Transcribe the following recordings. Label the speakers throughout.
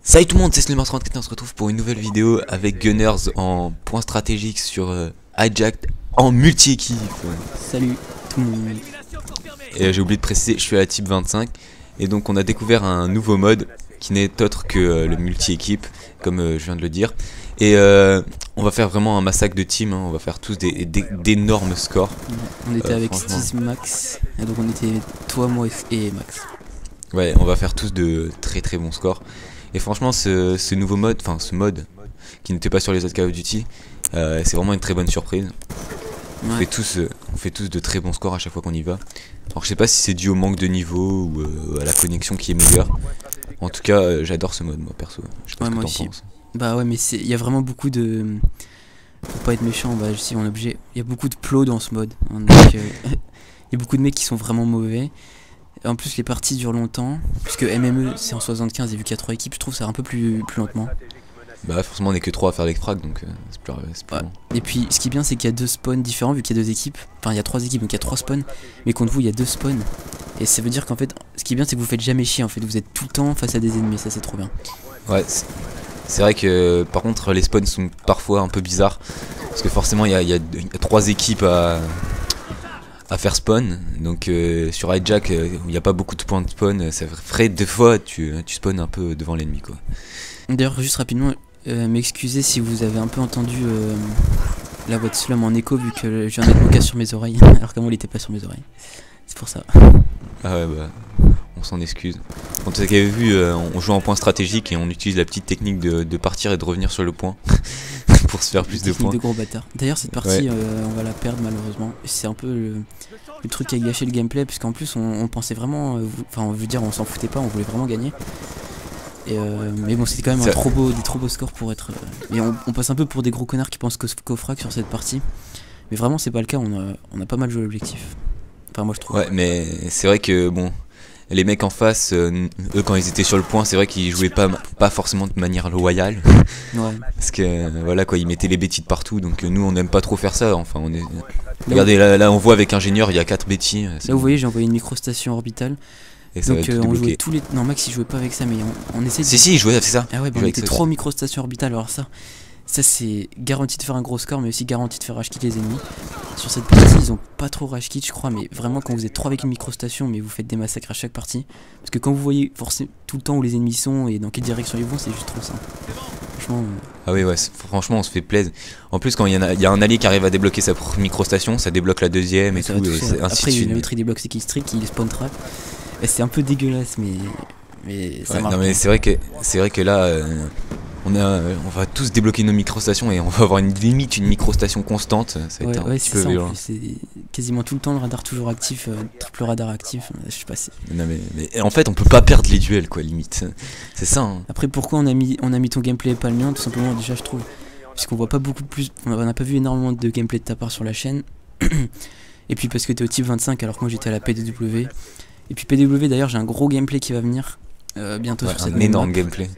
Speaker 1: Salut tout le monde, c'est Slimmer34 et on se retrouve pour une nouvelle vidéo avec Gunners en point stratégique sur Hijack en multi-équipe.
Speaker 2: Salut tout le monde.
Speaker 1: Et j'ai oublié de préciser, je suis à la type 25 et donc on a découvert un nouveau mode qui n'est autre que le multi-équipe, comme je viens de le dire. Et on va faire vraiment un massacre de team, hein. On va faire tous d'énormes scores.
Speaker 2: On était avec Stiz, Max, et donc on était toi, moi et Max.
Speaker 1: Ouais, on va faire tous de très bons scores. Et franchement, ce nouveau mode, enfin ce mode qui n'était pas sur les autres Call of Duty, c'est vraiment une très bonne surprise. Ouais. On fait tous de très bons scores à chaque fois qu'on y va. Alors je sais pas si c'est dû au manque de niveau ou à la connexion qui est meilleure. En tout cas, j'adore ce mode, moi perso. Je sais pas ce que
Speaker 2: moi
Speaker 1: t'en
Speaker 2: aussi.
Speaker 1: penses.
Speaker 2: Bah ouais, mais il y a vraiment beaucoup de... Faut pas être méchant, bah si on est obligé. Il y a beaucoup de plots dans ce mode. Donc, il y a beaucoup de mecs qui sont vraiment mauvais. En plus les parties durent longtemps, puisque MME c'est en 75 et vu qu'il y a 3 équipes, je trouve ça un peu plus lentement.
Speaker 1: Bah forcément on est que 3 à faire les frags, donc c'est plus
Speaker 2: ouais.
Speaker 1: long.
Speaker 2: Et puis ce qui est bien c'est qu'il y a 2 spawns différents vu qu'il y a 2 équipes. Enfin il y a 3 équipes donc il y a 3 spawns, mais contre vous il y a 2 spawns. Et ça veut dire qu'en fait ce qui est bien c'est que vous faites jamais chier en fait, vous êtes tout le temps face à des ennemis, ça c'est trop bien.
Speaker 1: Ouais, c'est vrai que par contre les spawns sont parfois un peu bizarres, parce que forcément il y a 3 équipes à faire spawn, donc sur Hijack il n'y a pas beaucoup de points de spawn, ça ferait des fois tu spawns un peu devant l'ennemi quoi.
Speaker 2: D'ailleurs juste rapidement, m'excuser si vous avez un peu entendu la voix de Slum en écho vu que je viens de mettre mon casque sur mes oreilles alors qu'avant il était pas sur mes oreilles, c'est pour ça.
Speaker 1: Ah ouais bah on s'en excuse. Quand vous avez vu, on joue en point stratégique et on utilise la petite technique de partir et de revenir sur le point pour se faire plus de points.
Speaker 2: De gros bâtards. D'ailleurs cette partie on va la perdre malheureusement. C'est un peu le truc qui a gâché le gameplay puisqu'en plus on pensait vraiment, enfin on veut dire on s'en foutait pas, on voulait vraiment gagner. Et mais bon c'était quand même des trop beaux scores pour être... et on passe un peu pour des gros connards qui pensent qu'au frag sur cette partie. Mais vraiment c'est pas le cas, on a pas mal joué l'objectif. Enfin moi je trouve.
Speaker 1: Ouais mais c'est vrai que bon... Les mecs en face, eux quand ils étaient sur le point, c'est vrai qu'ils jouaient pas forcément de manière loyale.
Speaker 2: Ouais.
Speaker 1: Parce que voilà quoi, ils mettaient les bêtises partout, donc nous on n'aime pas trop faire ça. Enfin on est. Regardez là on voit avec ingénieur il y a 4 bêtises.
Speaker 2: Là vous voyez j'ai envoyé une microstation orbitale.
Speaker 1: Et ça
Speaker 2: donc on jouait tous les... Non Max il jouait pas avec ça mais on essaie de...
Speaker 1: Si il jouait c'est ça.
Speaker 2: Ah ouais bah on était 3 microstations orbitales, alors ça c'est garanti de faire un gros score mais aussi garanti de faire rage quit les ennemis. Sur cette partie ils ont pas trop rage quit je crois, mais vraiment quand vous êtes 3 avec une microstation mais vous faites des massacres à chaque partie. Parce que quand vous voyez forcément tout le temps où les ennemis sont et dans quelle direction ils vont, c'est juste trop simple. Franchement...
Speaker 1: Ah oui ouais, franchement on se fait plaisir. En plus quand il y a un allié qui arrive à débloquer sa microstation, ça débloque la deuxième et tout. Et
Speaker 2: après l'autre il débloque ses killstreaks, il spawn trap. C'est un peu dégueulasse mais ça marche.
Speaker 1: Non mais c'est vrai que là on va tous débloquer nos microstations et on va avoir une microstation constante. Ça va être un petit peu violent.
Speaker 2: C'est quasiment tout le temps le radar toujours actif, triple radar actif, je sais pas si...
Speaker 1: Non mais en fait on peut pas perdre les duels quoi limite. C'est ça hein.
Speaker 2: Après pourquoi on a mis ton gameplay et pas le mien, tout simplement déjà je trouve. Puisqu'on voit pas beaucoup plus, on n'a pas vu énormément de gameplay de ta part sur la chaîne. Et puis parce que t'es au type 25 alors que moi j'étais à la PDW. Et puis PDW d'ailleurs j'ai un gros gameplay qui va venir bientôt sur cette
Speaker 1: un énorme gameplay.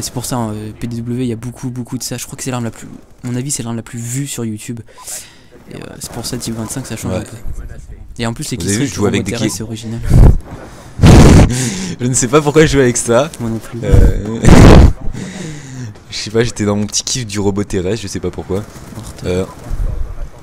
Speaker 2: C'est pour ça PDW il y a beaucoup de ça, je crois que c'est l'arme la plus, à mon avis c'est l'arme la plus vue sur YouTube. Et c'est pour ça type 25 ça change un peu. Et en plus les killstreaks
Speaker 1: jouent avec des
Speaker 2: c'est original.
Speaker 1: Je ne sais pas pourquoi je joue avec ça.
Speaker 2: Moi non plus.
Speaker 1: Je sais pas, j'étais dans mon petit kiff du robot terrestre, je sais pas pourquoi.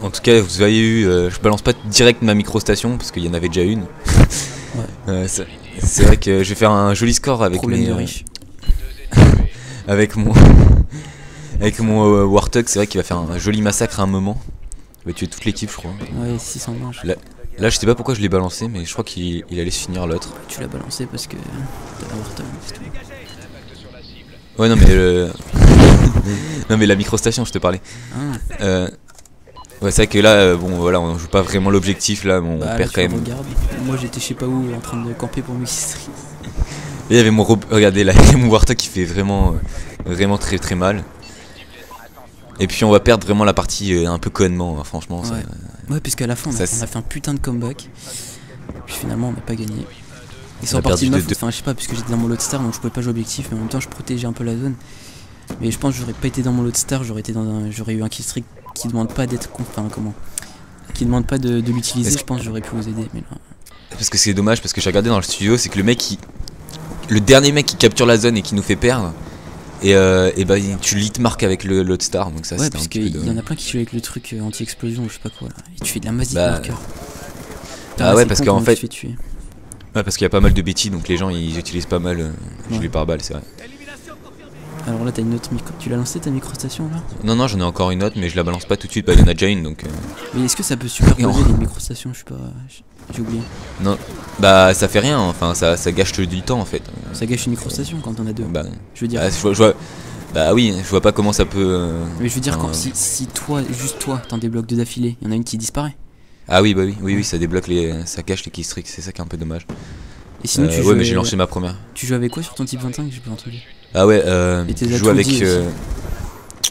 Speaker 1: En tout cas, vous avez eu, je balance pas direct ma microstation parce qu'il y en avait déjà une. Ouais. C'est vrai que je vais faire un joli score avec avec mon Warthog. C'est vrai qu'il va faire un joli massacre à un moment. Il va tuer toute l'équipe, je crois.
Speaker 2: Ouais, 600 manches.
Speaker 1: Là, je sais pas pourquoi je l'ai balancé, mais je crois qu'il allait se finir l'autre.
Speaker 2: Tu l'as balancé parce que t'as un Warthog, c'est tout.
Speaker 1: Ouais, non, mais non, mais la microstation, je te parlais. Ouais, c'est vrai que là, bon, voilà, on joue pas vraiment l'objectif là, mais on perd quand même.
Speaker 2: Regarde. Moi, j'étais je sais pas où en train de camper pour multi-stream.
Speaker 1: Et il y avait regardez là, il y a mon Warthog qui fait vraiment très mal. Et puis on va perdre vraiment la partie un peu connement, hein, franchement.
Speaker 2: Ouais, ouais puisqu'à la fin on a fait un putain de comeback. Puis finalement on n'a pas gagné. Ils sont partis de 9, enfin je sais pas, puisque j'étais dans mon loadstar donc je pouvais pas jouer objectif, mais en même temps je protégeais un peu la zone. Mais je pense que j'aurais pas été dans mon loadstar, j'aurais eu un killstreak qui demande pas d'être qui demande pas de l'utiliser, je pense que j'aurais pu vous aider. Mais là...
Speaker 1: Parce que c'est dommage, parce que j'ai regardé dans le studio, c'est que le mec le dernier mec qui capture la zone et qui nous fait perdre. Et bah tu lit marque avec l'autre star, donc ça
Speaker 2: ouais,
Speaker 1: c'était
Speaker 2: parce
Speaker 1: un petit peu
Speaker 2: qu'il y en a plein qui jouent avec le truc anti-explosion ou je sais pas quoi là. Et tu fais de la masse
Speaker 1: Bah,
Speaker 2: marker.
Speaker 1: Ah ouais, parce qu'en fait,
Speaker 2: tuer.
Speaker 1: ouais, parce qu'il y a pas mal de bêtises, donc les gens ils utilisent pas mal les pare-balles, c'est vrai.
Speaker 2: Alors là t'as une autre micro. Tu l'as lancé ta microstation là?
Speaker 1: Non, j'en ai encore une autre, mais je la balance pas tout de suite, bah il y en a déjà une donc.
Speaker 2: Mais est-ce que ça peut superposer les microstations? Je sais pas, j'ai oublié.
Speaker 1: Non, bah ça fait rien, enfin ça gâche du temps en fait.
Speaker 2: Ça gâche une microstation quand on a deux.
Speaker 1: Bah,
Speaker 2: je veux dire.
Speaker 1: Bah oui, je vois pas comment ça peut.
Speaker 2: Mais je veux dire, si toi, juste toi, t'en débloques deux d'affilée, il y en a une qui disparaît.
Speaker 1: Ah oui, bah oui, ça débloque ça cache les keystricks, c'est ça qui est un peu dommage.
Speaker 2: Et sinon, tu joues.
Speaker 1: Ouais, mais j'ai lancé ma première.
Speaker 2: Tu joues avec quoi sur ton type 25? J'ai pas entendu.
Speaker 1: Ah ouais, je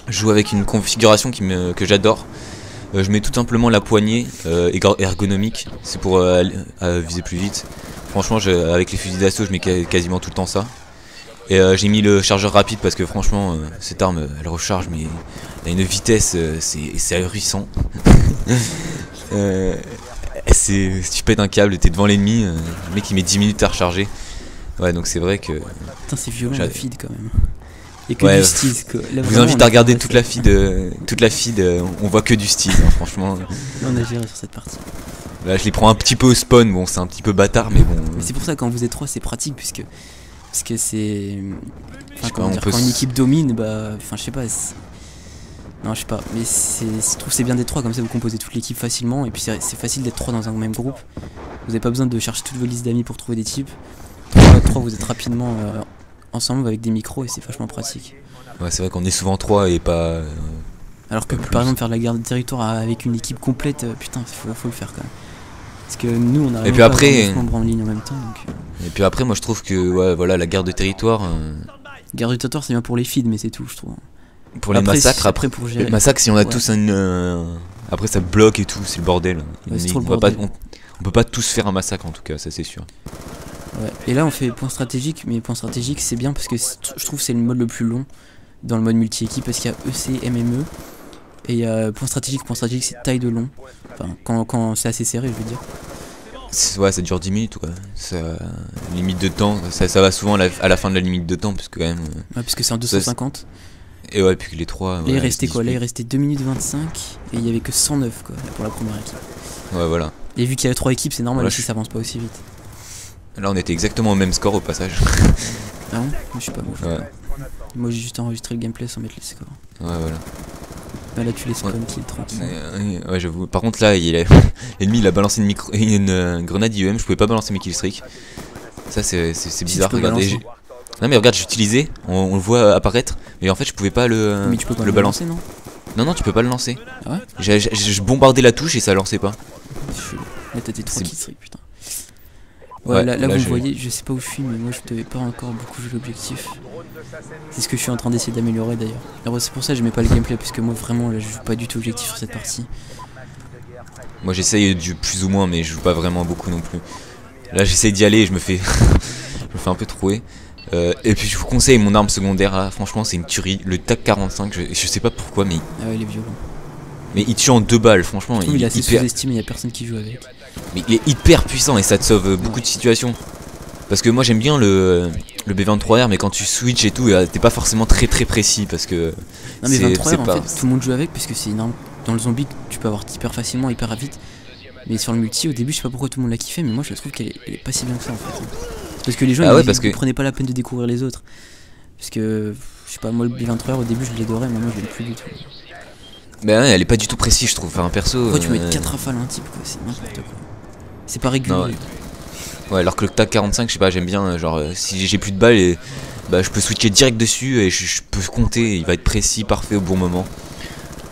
Speaker 1: joue avec une configuration que j'adore. Je mets tout simplement la poignée ergonomique, c'est pour viser plus vite. Franchement, avec les fusils d'assaut, je mets quasiment tout le temps ça. Et j'ai mis le chargeur rapide parce que franchement, cette arme, elle recharge, mais elle a une vitesse, c'est ahurissant. Si tu pètes un câble, t'es devant l'ennemi, le mec il met 10 minutes à recharger. Ouais, donc c'est vrai que.
Speaker 2: Putain, c'est violent la feed quand même. Et que
Speaker 1: ouais,
Speaker 2: du stealth quoi.
Speaker 1: Là, je vous invite à regarder toute la feed, on voit que du stealth, hein, franchement.
Speaker 2: Là, on a géré sur cette partie.
Speaker 1: Là, je les prends un petit peu au spawn, bon, c'est un petit peu bâtard, mais bon.
Speaker 2: Mais c'est pour ça, quand vous êtes 3, c'est pratique, parce que c'est. Enfin, comment dire, quand une équipe domine, bah. Enfin, je sais pas. Non, je sais pas, mais je trouve que c'est bien d'être 3, comme ça vous composez toute l'équipe facilement, et puis c'est facile d'être 3 dans un même groupe. Vous avez pas besoin de chercher toutes vos listes d'amis pour trouver des types. 3, vous êtes rapidement ensemble avec des micros et c'est vachement pratique.
Speaker 1: Ouais, c'est vrai qu'on est souvent 3 et pas.
Speaker 2: Alors que par exemple faire de la garde de territoire avec une équipe complète, putain, faut le faire quand même. Parce que nous on a
Speaker 1: et puis après,
Speaker 2: en ligne en même temps. Donc...
Speaker 1: Et puis après, moi je trouve que ouais, voilà, la garde de territoire.
Speaker 2: Garde de territoire c'est bien pour les feeds, mais c'est tout, je trouve.
Speaker 1: Pour les massacres,
Speaker 2: après pour gérer.
Speaker 1: Les massacres, si on a tous après ça bloque et tout, c'est le bordel.
Speaker 2: Ouais, c'est trop le bordel.
Speaker 1: On peut pas tous faire un massacre en tout cas, ça c'est sûr.
Speaker 2: Ouais. Et là on fait point stratégique, mais point stratégique c'est bien parce que je trouve que c'est le mode le plus long dans le mode multi-équipe parce qu'il y a EC, MME et il y a point stratégique c'est taille de long. Enfin, quand c'est assez serré, je veux dire.
Speaker 1: Ouais, ça dure 10 minutes, quoi. Limite de temps, ça va souvent à la fin de la limite de temps, parce que quand même.
Speaker 2: Ouais, parce que c'est en 250.
Speaker 1: Et ouais, puis que les 3.
Speaker 2: Là, il restait quoi? Là, il restait 2 minutes 25 et il y avait que 109 quoi pour la première équipe.
Speaker 1: Ouais, voilà.
Speaker 2: Et vu qu'il y a 3 équipes, c'est normal aussi, ça avance pas aussi vite.
Speaker 1: Là, on était exactement au même score au passage.
Speaker 2: Ah bon? Je sais pas, bon.
Speaker 1: Ouais.
Speaker 2: Moi, j'ai juste enregistré le gameplay sans mettre les scores.
Speaker 1: Ouais, voilà.
Speaker 2: Bah là, tu laisses tranquille, tranquille.
Speaker 1: Ouais, j'avoue. Par contre, là, l'ennemi il a balancé une grenade IEM, je pouvais pas balancer mes killstreaks. Ça, c'est bizarre. Regardez. Non, mais regarde, j'utilisais, on le voit apparaître, mais en fait, je pouvais pas
Speaker 2: mais tu peux pas le balancer, non?
Speaker 1: Non, tu peux pas le lancer.
Speaker 2: Ah ouais?
Speaker 1: Je bombardais la touche et ça lançait pas.
Speaker 2: Là, t'as tes 3 killstreaks, putain. Ouais, là vous voyez, je sais pas où je suis, mais moi je devais pas encore beaucoup jouer l'objectif. C'est ce que je suis en train d'essayer d'améliorer d'ailleurs. Alors c'est pour ça que je mets pas le gameplay, parce que moi vraiment là je joue pas du tout objectif sur cette partie.
Speaker 1: Moi j'essaye du plus ou moins, mais je joue pas vraiment beaucoup non plus. Là j'essaye d'y aller et je me fais un peu trouer. Et puis je vous conseille mon arme secondaire là, franchement c'est une tuerie. Le TAC 45, je sais pas pourquoi, mais.
Speaker 2: Ah ouais, il est violent.
Speaker 1: Mais il tue en 2 balles, franchement.
Speaker 2: Il est assez sous-estimé, il y a personne qui joue avec.
Speaker 1: Mais il est hyper puissant et ça te sauve beaucoup de situations. Parce que moi j'aime bien le B23R, mais quand tu switches et tout, t'es pas forcément très précis parce que.
Speaker 2: Non mais 23R en fait, tout le monde joue avec parce que c'est énorme. Dans le zombie, tu peux avoir hyper facilement, hyper vite. Mais sur le multi, au début, je sais pas pourquoi tout le monde l'a kiffé, mais moi je trouve qu'elle est pas si bien que ça en fait. Parce que les gens ils prenaient pas la peine de découvrir les autres. Parce que, je sais pas, moi le B23R au début je l'adorais, mais moi je l'aime plus du tout.
Speaker 1: Mais ouais, elle est pas du tout précise, je trouve. Enfin, un perso.
Speaker 2: Pourquoi tu mets 4 rafales à un type quoi? C'est n'importe quoi. C'est pas régulier.
Speaker 1: Non, ouais, alors que le TAC 45, je sais pas, j'aime bien. Genre, si j'ai plus de balles, je peux switcher direct dessus et je peux compter. Il va être précis, parfait au bon moment.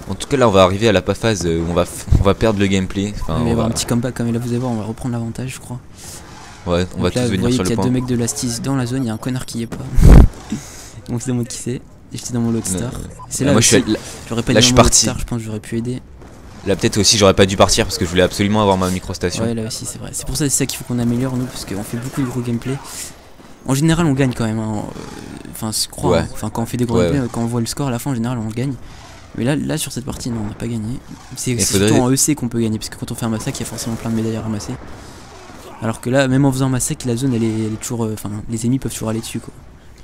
Speaker 1: En tout cas, là, on va arriver à la phase où on va perdre le gameplay. Enfin,
Speaker 2: on va avoir un petit comeback comme là, vous allez voir, on va reprendre l'avantage, je crois.
Speaker 1: Ouais, on va tous venir sur le point.
Speaker 2: Il y a 2 mecs de l'Astis dans la zone, il y a un connard qui y est pas. Donc, c'est dans mode qui c'est. J'étais dans mon Loadstar. C'est là,
Speaker 1: moi
Speaker 2: j'aurais pas
Speaker 1: là, je suis parti.
Speaker 2: Je pense que j'aurais pu aider.
Speaker 1: Là, peut-être aussi, j'aurais pas dû partir parce que je voulais absolument avoir ma microstation.
Speaker 2: Ouais, là aussi, c'est vrai. C'est pour ça, c'est ça qu'il faut qu'on améliore, nous, parce qu'on fait beaucoup de gros gameplay. En général, on gagne quand même. Hein. Enfin, je crois.
Speaker 1: Ouais.
Speaker 2: Hein. Enfin, quand on fait des gros gameplay, quand on voit le score à la fin, en général, on gagne. Mais là, sur cette partie, non, on n'a pas gagné. C'est surtout en EC qu'on peut gagner, parce que quand on fait un massacre, il y a forcément plein de médailles à ramasser. Alors que là, même en faisant massacre, la zone elle est toujours. Enfin, les ennemis peuvent toujours aller dessus quoi.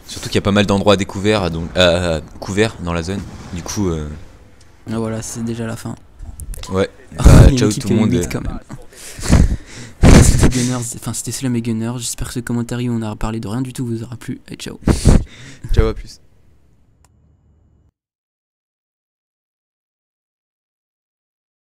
Speaker 1: Surtout qu'il y a pas mal d'endroits découverts, donc couverts dans la zone. Du coup,
Speaker 2: Ah, voilà, c'est déjà la fin.
Speaker 1: ouais.
Speaker 2: Il y a
Speaker 1: Ciao
Speaker 2: une équipe
Speaker 1: tout le monde.
Speaker 2: qui est 8 quand même. Voilà, c'était Gunners, enfin c'était Slam et Gunners. J'espère que ce commentaire où on a parlé de rien du tout vous aura plu. Et ciao.
Speaker 1: Ciao, à plus.